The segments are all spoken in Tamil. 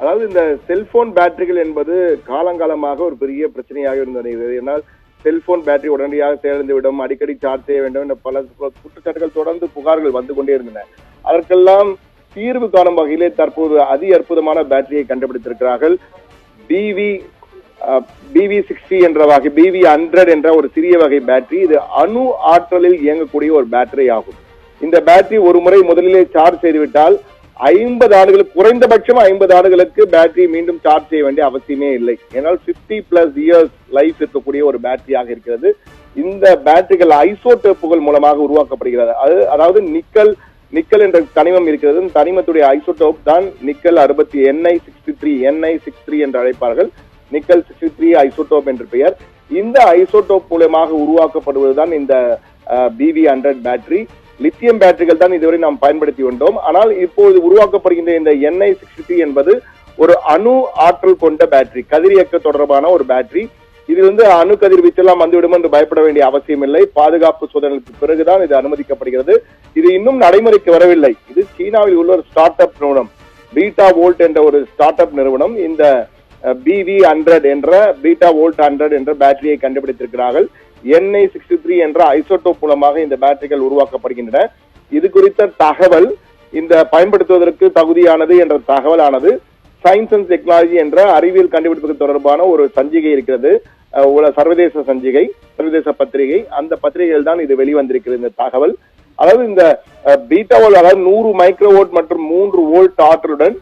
அதாவது இந்த செல்போன் பேட்டரிகள் என்பது காலங்காலமாக ஒரு பெரிய பிரச்சனையாக இருந்தது. ஏன்னால் செல்போன் பேட்டரி உடனடியாக சேர்ந்து விடும், அடிக்கடி சார்ஜ் செய்ய வேண்டும் என்ற பல குற்றச்சாட்டுகள் தொடர்ந்து புகார்கள் வந்து கொண்டே இருந்தன. அதற்கெல்லாம் தீர்வு காணும் வகையிலே தற்போது அதி அற்புதமான பேட்டரியை கண்டுபிடித்திருக்கிறார்கள். BV60 என்ற வகை, BV100 என்ற ஒரு சிறிய வகை பேட்டரி. இது அணு ஆற்றலில் இயங்கக்கூடிய ஒரு பேட்டரி ஆகும். இந்த பேட்டரி ஒரு முறை முதலிலே சார்ஜ் செய்துவிட்டால் 50 ஆண்டுகளுக்கு, குறைந்தபட்சம் 50 ஆண்டுகளுக்கு பேட்டரி மீண்டும் சார்ஜ் செய்ய வேண்டிய அவசியமே இல்லை. ஏனால் 50+ இயர்ஸ் லைஃப் இருக்கக்கூடிய ஒரு பேட்டரியாக இருக்கிறது. இந்த பேட்டரிகள் ஐசோடோப்புகள் மூலமாக உருவாக்கப்படுகிறது. அதாவது நிக்கல் என்ற தனிமம் இருக்கிறது. தனிமத்துடைய ஐசோடோப் தான் நிக்கல் 60 Ni63 என்று அழைப்பார்கள். நிக்கல் 63 ஐசோடோப் என்று பெயர். இந்த ஐசோடோப் மூலமாக உருவாக்கப்படுவதுதான் இந்த BV100 பேட்டரி. லித்தியம் பேட்டரிகள் தான் இதுவரை நாம் பயன்படுத்தி வந்தோம். ஆனால் இப்போது உருவாக்கப்படுகின்ற இந்த Ni63 என்பது ஒரு அணு ஆற்றல் கொண்ட பேட்டரி, கதிரியக்க தொடர்பான ஒரு பேட்டரி. இது அணு கதிர்வீச்செல்லாம் வந்துவிடும் என்று பயப்பட வேண்டிய அவசியம் இல்லை. பாதுகாப்பு சோதனைக்கு பிறகுதான் இது அனுமதிக்கப்படுகிறது. இது இன்னும் நடைமுறைக்கு வரவில்லை. இது சீனாவில் உள்ள ஒரு ஸ்டார்ட் அப் நிறுவனம், பீட்டா வோல்ட் என்ற ஒரு ஸ்டார்ட் அப் நிறுவனம் இந்த BV100 என்ற பீட்டா வோல்ட் 100 என்ற பேட்டரியை கண்டுபிடித்திருக்கிறார்கள். Ni63 என்ற ஐசோடோப் மூலமாக இந்த பேட்டரிகள் உருவாக்கப்படுகின்றன. இது குறித்த தகவல், இந்த பயன்படுத்துவதற்கு தகுதியானது என்ற தகவலானது சயின்ஸ் அண்ட் டெக்னாலஜி என்ற அறிவியல் கண்டுபிடிப்புகள் தொடர்பான ஒரு சஞ்சிகை இருக்கிறது, சர்வதேச சஞ்சிகை, சர்வதேச பத்திரிகை. அந்த பத்திரிகையில் தான் இது வெளிவந்திருக்கிறது இந்த தகவல். அதாவது இந்த பீட்டா வோல்ட், அதாவது 100 மைக்ரோவோல்ட் மற்றும் 3 வோல்ட் ஆற்றலுடன்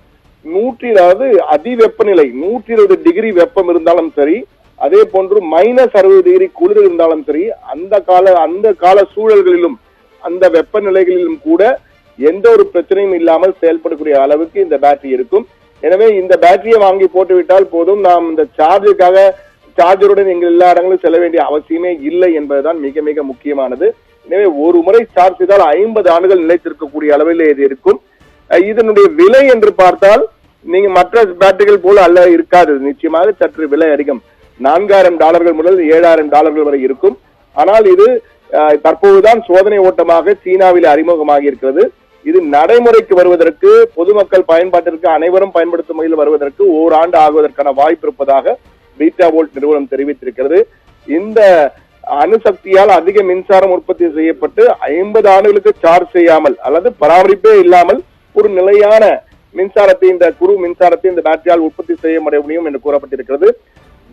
அதி வெப்பநிலை 120 டிகிரி வெப்பம் இருந்தாலும் சரி, அதே போன்று -60 டிகிரி குளிர் இருந்தாலும் சரி, அந்த கால சூழல்களிலும் அந்த வெப்பநிலைகளிலும் கூட எந்த ஒரு பிரச்சனையும் இல்லாமல் செயல்படக்கூடிய அளவுக்கு இந்த பேட்டரி இருக்கும். எனவே இந்த பேட்டரியை வாங்கி போட்டுவிட்டால் போதும், நாம் இந்த சார்ஜருடன் எங்கள் எல்லா இடங்களும் செல்ல வேண்டிய அவசியமே இல்லை என்பதுதான் மிக மிக முக்கியமானது. எனவே ஒரு முறை சார்ஜ் செய்தால் 50 ஆண்டுகள் நிலைத்திருக்கக்கூடிய அளவில் இது இருக்கும். இதனுடைய விலை என்று பார்த்தால் நீங்க மற்ற பேட்டரிகள் போல அல்ல, இருக்காது. நிச்சயமாக சற்று விலை அதிகம். $4000 முதல் $7000 வரை இருக்கும். ஆனால் இது தற்போதுதான் சோதனை ஓட்டமாக சீனாவில் அறிமுகமாகி இருக்கிறது. இது நடைமுறைக்கு வருவதற்கு, பொதுமக்கள் பயன்பாட்டிற்கு, அனைவரும் பயன்படுத்தும் வகையில் வருவதற்கு ஓராண்டு ஆகுவதற்கான வாய்ப்பு இருப்பதாக பீட்டா வோல்ட் நிறுவனம் தெரிவித்திருக்கிறது. இந்த அணுசக்தியால் அதிக மின்சாரம் உற்பத்தி செய்யப்பட்டு 50 ஆண்டுகளுக்கு சார்ஜ் செய்யாமல் அல்லது பராமரிப்பே இல்லாமல் ஒரு நிலையான மின்சாரத்தை, இந்த குறு மின்சாரத்தை இந்த பேட்டரியால் உற்பத்தி செய்ய முடியும் என்று கூறப்பட்டிருக்கிறது.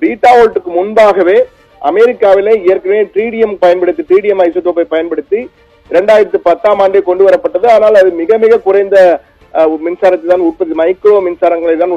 பீட்டா வோல்ட்டுக்கு முன்பாகவே அமெரிக்காவிலே ஏற்கனவே ட்ரீடியம் ஐசோடோப்பை பயன்படுத்தி 2010ஆம் ஆண்டே கொண்டு வரப்பட்டது. ஆனால் அது மிக மிக குறைந்த மின்சாரத்தை தான் உற்பத்தி, மைக்ரோ மின்சாரங்களை தான்